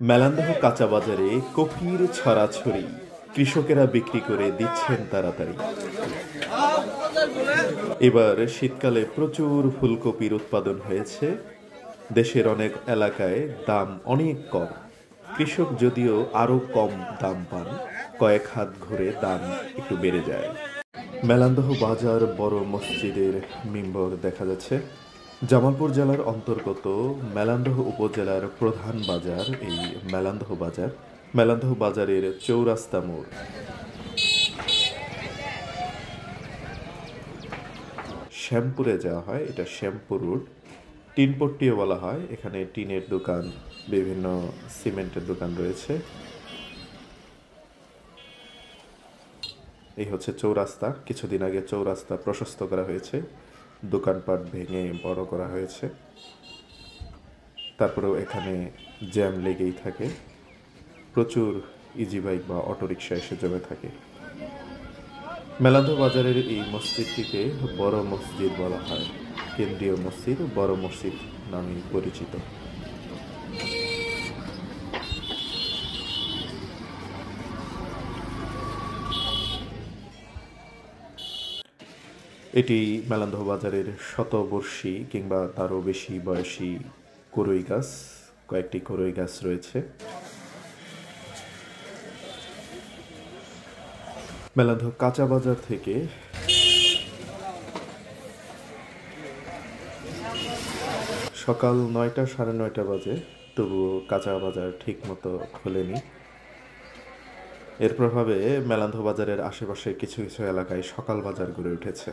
মেলান্দহ কাঁচা বাজারে কপির ছড়াছড়ি, কৃষকেরা বিক্রি করে দিচ্ছেন তাড়াতাড়ি। এবার শীতকালে প্রচুর ফুলকপির উৎপাদন হয়েছে। দেশের অনেক এলাকায় দাম অনেক কম। কৃষক যদিও আরও কম দাম পান, কয়েক হাত ঘুরে দাম একটু বেড়ে যায়। মেলান্দহ বাজার বড় মসজিদের মিম্বর দেখা যাচ্ছে। জামালপুর জেলার অন্তর্গত মেলান্দহ উপজেলার প্রধান বাজার এই মেলান্দহ বাজার। মেলান্দহ বাজারের চৌরাস্তা মোড়। শ্যামপুরে যাওয়া হয়, এটা শ্যামপুর রোড। টিনপট্টিও বলা হয়, এখানে টিনের দোকান, বিভিন্ন সিমেন্টের দোকান রয়েছে। এই হচ্ছে চৌরাস্তা। কিছুদিন আগে চৌরাস্তা প্রশস্ত করা হয়েছে, দোকানপাট ভেঙে বড় করা হয়েছে। তারপরেও এখানে জ্যাম লেগেই থাকে, প্রচুর ইজি বাইক বা অটোরিকশা এসে জমে থাকে। মেলান্দহ বাজারের এই মসজিদটিকে বড় মসজিদ বলা হয়। কেন্দ্রীয় মসজিদ বড় মসজিদ নামে পরিচিত। এটি মেলান্দহ বাজারের শতবর্ষী কিংবা তারও বেশি বয়সী কড়ই গাছ। কয়েকটি কড়ই গাছ রয়েছে। মেলান্দহ কাঁচা বাজার থেকে সকাল 9টা, 9:30 বাজে, তবুও কাঁচা বাজার ঠিক মতো খোলেনি। এর প্রভাবে মেলান্দহ বাজারের আশেপাশে কিছু কিছু এলাকায় সকাল বাজার গড়ে উঠেছে।